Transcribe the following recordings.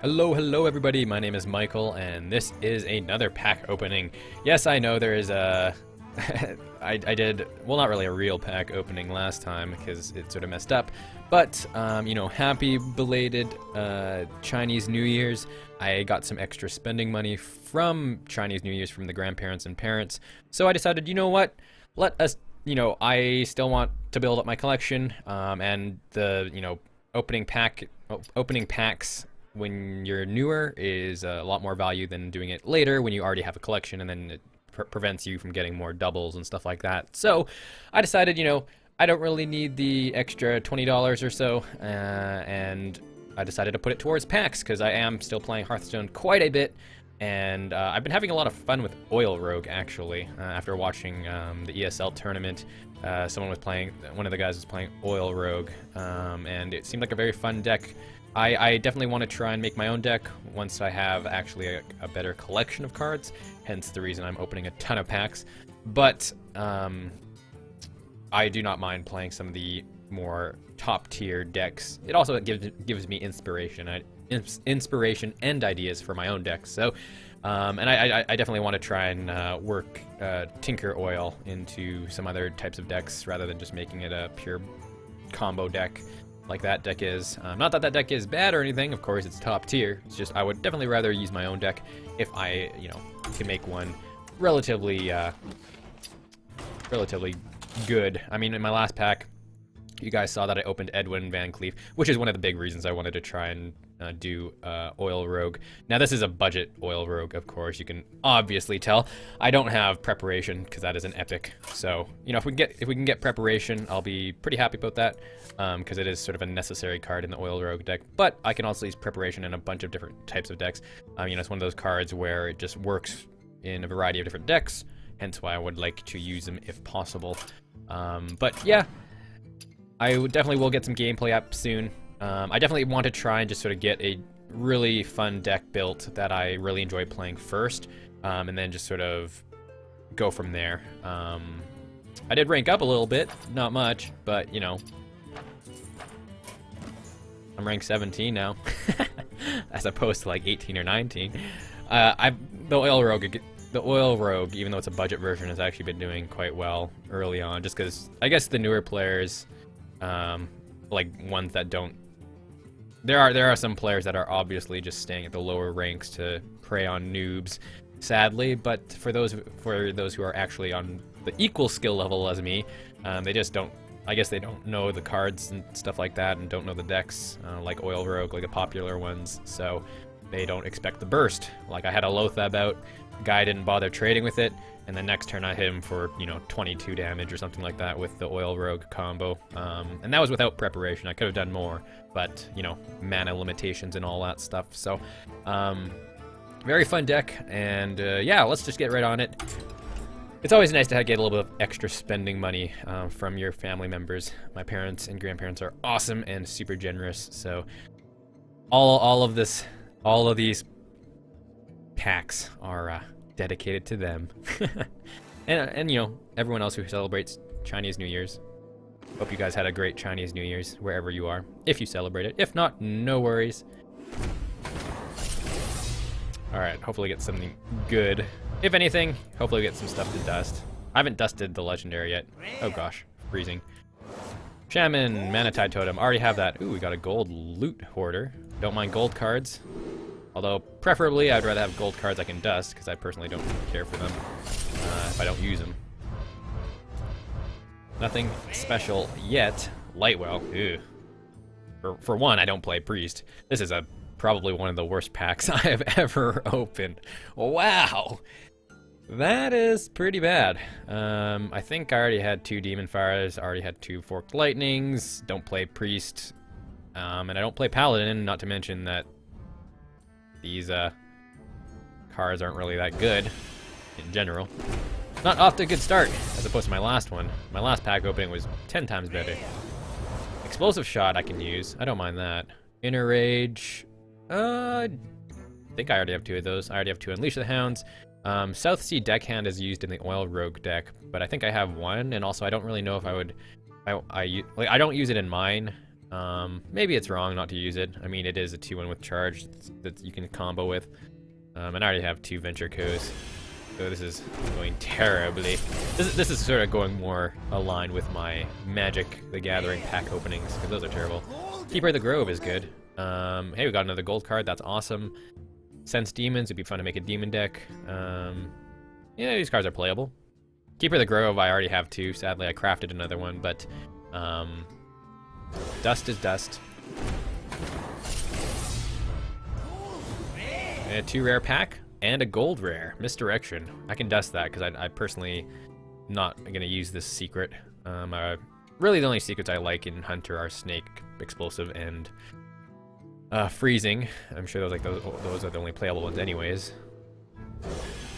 Hello everybody, my name is Michael, and this is another pack opening. Yes, I know there is a... I did, well, not really a real pack opening last time, because it sort of messed up, but, you know, happy belated Chinese New Year's. I got some extra spending money from Chinese New Year's from the grandparents and parents, so I decided, you know what, let us, you know, I still want to build up my collection, and the, you know, opening packs when you're newer is a lot more value than doing it later when you already have a collection, and then it prevents you from getting more doubles and stuff like that. So I decided, you know, I don't really need the extra $20 or so, and I decided to put it towards packs because I am still playing Hearthstone quite a bit, and I've been having a lot of fun with Oil Rogue actually. After watching the ESL tournament, one of the guys was playing Oil Rogue, and it seemed like a very fun deck. I definitely want to try and make my own deck once I have actually a better collection of cards, hence the reason I'm opening a ton of packs. But I do not mind playing some of the more top tier decks. It also gives me inspiration and ideas for my own decks. So, and I definitely want to try and work Tinker Oil into some other types of decks rather than just making it a pure combo deck like that deck is. Not that that deck is bad or anything, of course it's top tier. It's just I would definitely rather use my own deck if I, you know, can make one relatively good. I mean, in my last pack, you guys saw that I opened Edwin Van Cleef, which is one of the big reasons I wanted to try and do Oil Rogue. Now this is a budget Oil Rogue, of course. You can obviously tell I don't have preparation because that is an epic. So, you know, if we can get preparation, I'll be pretty happy about that, because it is sort of a necessary card in the Oil Rogue deck. But I can also use preparation in a bunch of different types of decks. You know, it's one of those cards where it just works in a variety of different decks, hence why I would like to use them if possible. But yeah, I definitely will get some gameplay up soon. I definitely want to try and just sort of get a really fun deck built that I really enjoy playing first, and then just sort of go from there. I did rank up a little bit, not much, but you know, I'm ranked 17 now, as opposed to like 18 or 19. The Oil Rogue, even though it's a budget version, has actually been doing quite well early on, just because I guess the newer players, like ones that don't, there are some players that are obviously just staying at the lower ranks to prey on noobs, sadly. But for those who are actually on the equal skill level as me, they just don't. I guess they don't know the cards and stuff like that, and don't know the decks like Oil Rogue, like the popular ones. So they don't expect the burst. Like I had a Lothab out, guy didn't bother trading with it, and the next turn I hit him for, you know, 22 damage or something like that with the Oil Rogue combo. And that was without preparation. I could have done more, but, you know, mana limitations and all that stuff. So, very fun deck, and yeah, let's just get right on it. It's always nice to get a little bit of extra spending money from your family members. My parents and grandparents are awesome and super generous, so all of these packs are dedicated to them. and you know, everyone else who celebrates Chinese New Year's. Hope you guys had a great Chinese New Year's wherever you are, if you celebrate it. If not, no worries. Alright, hopefully get something good. If anything, hopefully get some stuff to dust. I haven't dusted the legendary yet. Oh gosh, freezing. Shaman, Manatide Totem, already have that. Ooh, we got a gold loot hoarder. Don't mind gold cards. Although, preferably, I'd rather have gold cards I can dust, because I personally don't care for them if I don't use them. Nothing special yet. Lightwell, ew. For one, I don't play Priest. This is probably one of the worst packs I have ever opened. Wow! That is pretty bad. I think I already had 2 Demon Fires, already had 2 Forked Lightnings, don't play Priest, and I don't play Paladin, not to mention that these cards aren't really that good in general. Not off to a good start as opposed to my last one. My last pack opening was 10 times better. Explosive Shot I can use. I don't mind that. Inner Rage. I think I already have 2 of those. I already have 2 Unleash the Hounds. South Sea Deckhand is used in the Oil Rogue deck, but I think I have 1, and also I don't really know if I would. I don't use it in mine. Maybe it's wrong not to use it. I mean, it is a 2-1 with charge that you can combo with. And I already have 2 Venture Co's. So this is going terribly. This is sort of going more aligned with my Magic the Gathering pack openings, because those are terrible. Keeper of the Grove is good. Hey, we got another gold card. That's awesome. Sense Demons would be fun to make a demon deck. Yeah, these cards are playable. Keeper of the Grove, I already have 2. Sadly, I crafted another one, but dust is dust. And a 2 rare pack and a gold rare. Misdirection. I can dust that because I personally not going to use this secret. Really, the only secrets I like in Hunter are Snake, Explosive, and Freezing. I'm sure those are the only playable ones anyways.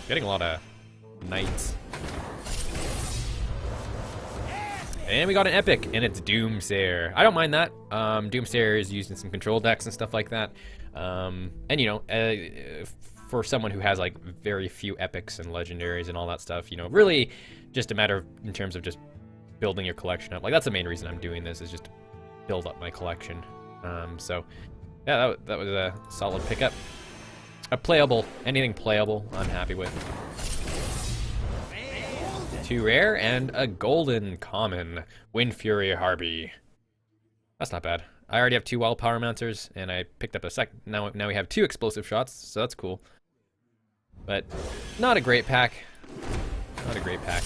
Getting a lot of Knights. And we got an epic, and it's Doomsayer. I don't mind that. Doomsayer is used in some control decks and stuff like that. And you know, for someone who has like very few epics and legendaries and all that stuff, you know, really just a matter of in terms of just building your collection up. Like that's the main reason I'm doing this, is just to build up my collection. So yeah, that was a solid pickup. A playable, anything playable, I'm happy with. 2 rare and a golden common, Wind Fury Harpy. That's not bad. I already have 2 wild power mounters, and I picked up a second. Now we have 2 explosive shots, so that's cool. But not a great pack. Not a great pack.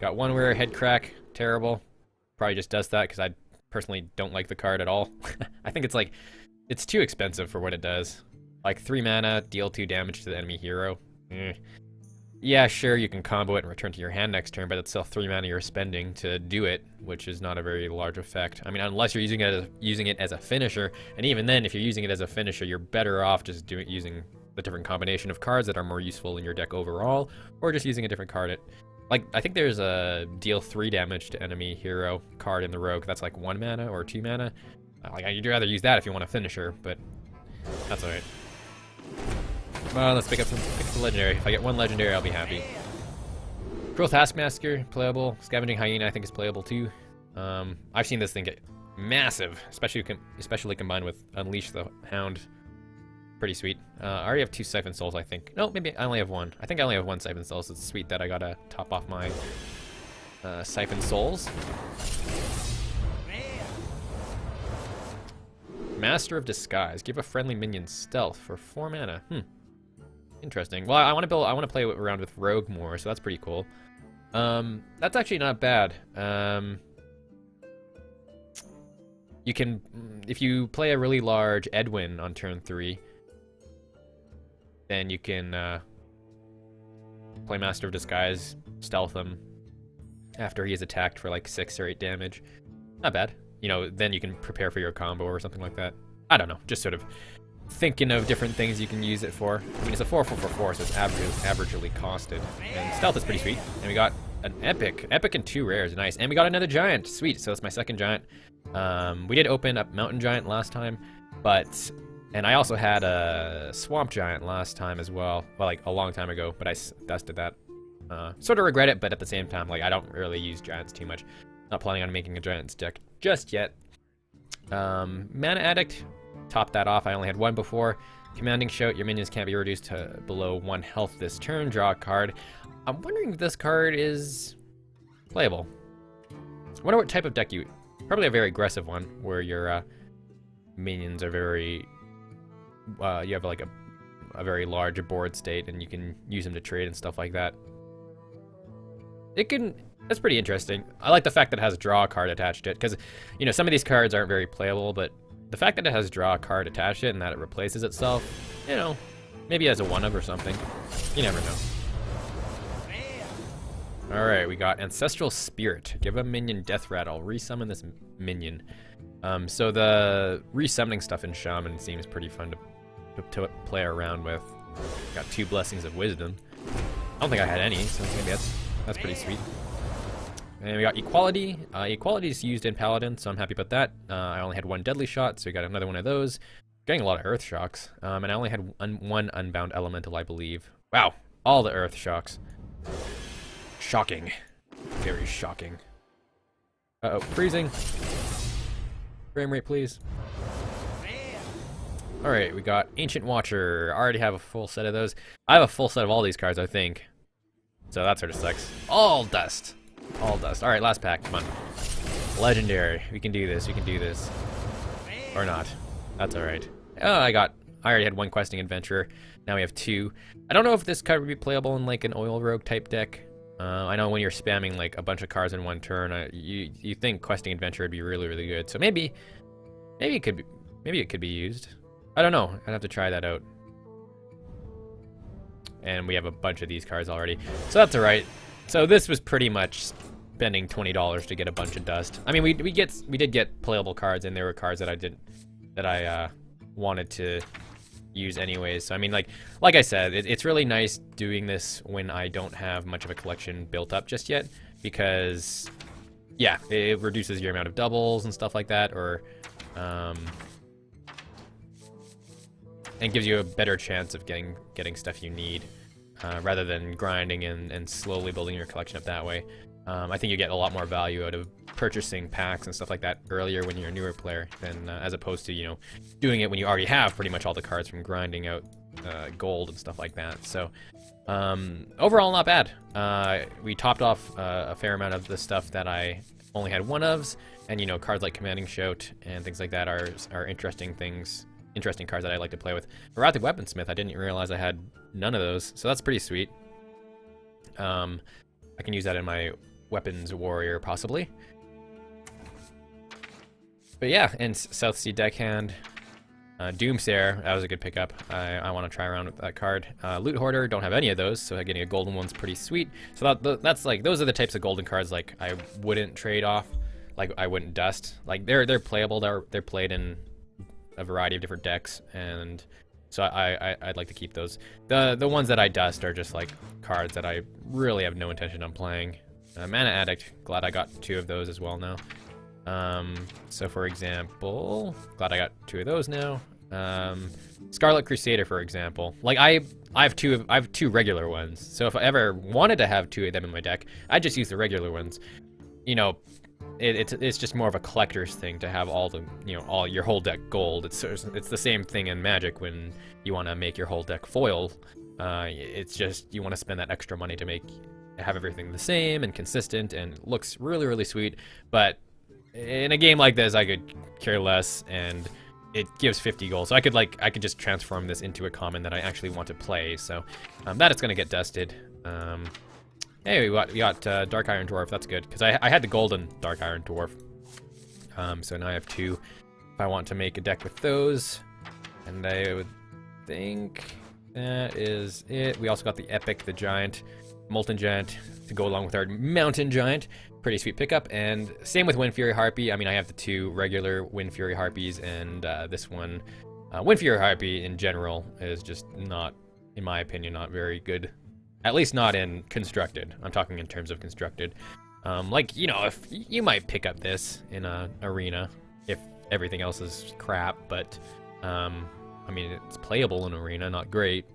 Got 1 rare head crack. Terrible. Probably just does that because I personally don't like the card at all. I think it's too expensive for what it does. Like 3 mana, deal 2 damage to the enemy hero. Yeah, sure, you can combo it and return to your hand next turn, but it's still 3 mana you're spending to do it, which is not a very large effect. I mean, unless you're using it as a finisher, and even then, if you're using it as a finisher, you're better off just using the different combination of cards that are more useful in your deck overall, or just using a different card. Like, I think there's a deal 3 damage to enemy hero card in the Rogue that's like 1 mana or 2 mana. Like, I'd rather use that if you want a finisher, but that's alright. Well, let's pick up the legendary. If I get 1 legendary, I'll be happy. Cruel Taskmaster, playable. Scavenging Hyena, I think, is playable too. I've seen this thing get massive, especially combined with Unleash the Hound. Pretty sweet. I already have 2 Siphon Souls, I think. No, maybe I only have 1. I think I only have 1 Siphon Soul, so it's sweet that I gotta top off my Siphon Souls. Master of Disguise. Give a friendly minion stealth for 4 mana. Interesting. Well, I want to play around with Rogue more, so that's pretty cool. That's actually not bad. You can, if you play a really large Edwin on turn 3, then you can play Master of Disguise, stealth him after he is attacked for like 6 or 8 damage. Not bad. You know, then you can prepare for your combo or something like that. I don't know, just sort of thinking of different things you can use it for. I mean, it's a 4/4/4, so it's averagely costed. And stealth is pretty sweet. And we got an epic and 2 rares, nice. And we got another giant, sweet. So it's my second giant. We did open up Mountain Giant last time, and I also had a Swamp Giant last time as well. Well, like a long time ago, but I dusted that. Sort of regret it, but at the same time, like I don't really use giants too much. Not planning on making a giants deck just yet. Mana Addict, top that off. I only had 1 before. Commanding Shout, your minions can't be reduced to below 1 health this turn. Draw a card. I'm wondering if this card is playable. I wonder what type of deck you... Probably a very aggressive one, where your minions are very... you have like a very large board state, and you can use them to trade and stuff like that. That's pretty interesting. I like the fact that it has a draw card attached to it, because, you know, some of these cards aren't very playable, but the fact that it has draw card attached to it and that it replaces itself, you know, maybe as a 1-of or something. You never know. Alright, we got Ancestral Spirit. Give a minion Death Rattle. Resummon this minion. So the resummoning stuff in Shaman seems pretty fun to play around with. Got 2 Blessings of Wisdom. I don't think I had any, so maybe that's pretty sweet. And we got Equality. Equality is used in Paladin, so I'm happy about that. I only had 1 Deadly Shot, so we got another one of those. Getting a lot of Earth Shocks. And I only had 1 Unbound Elemental, I believe. Wow, all the Earth Shocks. Shocking. Very shocking. Uh-oh, freezing. Frame rate, please. Alright, we got Ancient Watcher. I already have a full set of those. I have a full set of all these cards, I think. So that sort of sucks. All dust. All dust. Alright, last pack. Come on. Legendary. We can do this. We can do this. Or not. That's alright. Oh, I already had one questing adventurer. Now we have two. I don't know if this card would be playable in like an oil rogue type deck. I know when you're spamming like a bunch of cards in one turn, you think questing adventure would be really, really good. So maybe it could be used. I don't know. I'd have to try that out. And we have a bunch of these cards already, so that's alright. So this was pretty much spending $20 to get a bunch of dust. I mean, we did get playable cards, and there were cards that I wanted to use anyways. So I mean, like I said, it's really nice doing this when I don't have much of a collection built up just yet, because yeah, it reduces your amount of doubles and stuff like that, or and gives you a better chance of getting stuff you need, rather than grinding and slowly building your collection up that way. I think you get a lot more value out of purchasing packs and stuff like that earlier when you're a newer player than as opposed to, you know, doing it when you already have pretty much all the cards from grinding out gold and stuff like that. So overall, not bad. We topped off a fair amount of the stuff that I only had one ofs, and you know, cards like Commanding Shout and things like that are interesting cards that I like to play with. Erratic Weaponsmith, I didn't realize I had none of those, so that's pretty sweet. I can use that in my Weapons Warrior, possibly. But yeah, and South Sea Deckhand. Doomsayer, that was a good pickup. I want to try around with that card. Loot Hoarder, don't have any of those, so getting a golden one's pretty sweet. So that's like, those are the types of golden cards like I wouldn't trade off, like I wouldn't dust. Like they're playable, they're played in a variety of different decks, and so I'd like to keep those. The ones that I dust are just like cards that I really have no intention on playing. Mana Addict, glad I got two of those as well now. So for example, glad I got two of those now. Scarlet Crusader, for example, like I have two regular ones, so if I ever wanted to have two of them in my deck, I'd just use the regular ones. You know, it's just more of a collector's thing to have all the, you know, all your whole deck gold. It's the same thing in Magic when you want to make your whole deck foil. It's just you want to spend that extra money to have everything the same and consistent and looks really, really sweet. But in a game like this, I could care less, and it gives 50 gold, so I could just transform this into a common that I actually want to play. So that is going to get dusted. Hey, we got Dark Iron Dwarf. That's good, because I had the golden Dark Iron Dwarf. So now I have two. If I want to make a deck with those, and I would think that is it. We also got the Epic, the Giant, Molten Giant to go along with our Mountain Giant. Pretty sweet pickup. And same with Wind Fury Harpy. I mean, I have the two regular Wind Fury Harpies, and this one, Wind Fury Harpy in general is just not, in my opinion, not very good. At least not in constructed. I'm talking in terms of constructed. Like, you know, if you might pick up this in a arena if everything else is crap, but I mean, it's playable in arena, not great.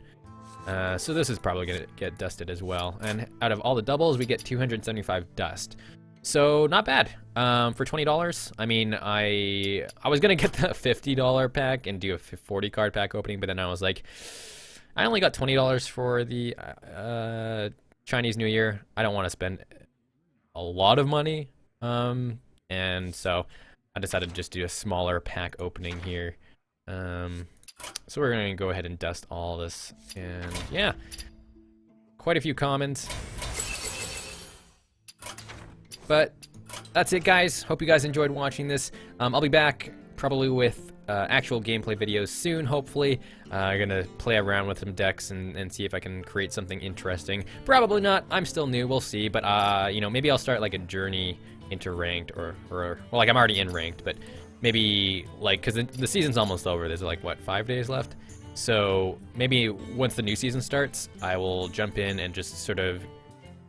So this is probably gonna get dusted as well. And out of all the doubles, we get 275 dust. So not bad. For $20. I mean, I was gonna get the $50 pack and do a 40 card pack opening, but then I was like, I only got $20 for the Chinese New Year. I don't want to spend a lot of money. And so I decided to just do a smaller pack opening here. So we're going to go ahead and dust all this. And yeah, quite a few commons. But that's it, guys. Hope you guys enjoyed watching this. I'll be back probably with actual gameplay videos soon, hopefully. I'm gonna play around with some decks and see if I can create something interesting. Probably not. I'm still new. We'll see. But you know, maybe I'll start like a journey into ranked, or well, like I'm already in ranked, but maybe like, because the season's almost over. There's like what, 5 days left. So maybe once the new season starts, I will jump in and just sort of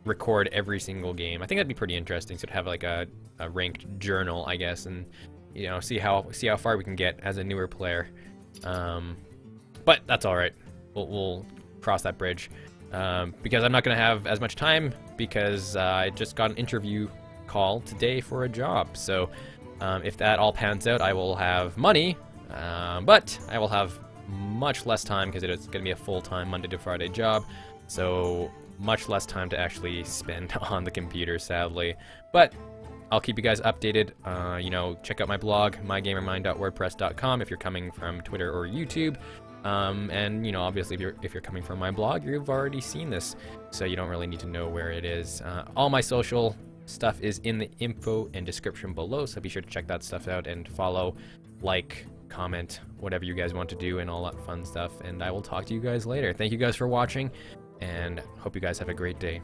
record every single game. I think that'd be pretty interesting. So to have like a ranked journal, I guess, and you know, see how far we can get as a newer player. But that's all right. We'll cross that bridge, because I'm not gonna have as much time, because I just got an interview call today for a job. So if that all pans out, I will have money, but I will have much less time because it's going to be a full-time Monday to Friday job. So much less time to actually spend on the computer, sadly. But I'll keep you guys updated. You know, check out my blog, mygamermind.wordpress.com, if you're coming from Twitter or YouTube. And you know, obviously, if you're coming from my blog, you've already seen this, so you don't really need to know where it is. All my social stuff is in the info and description below, so be sure to check that stuff out and follow, like, comment, whatever you guys want to do, and all that fun stuff. And I will talk to you guys later. Thank you guys for watching, and hope you guys have a great day.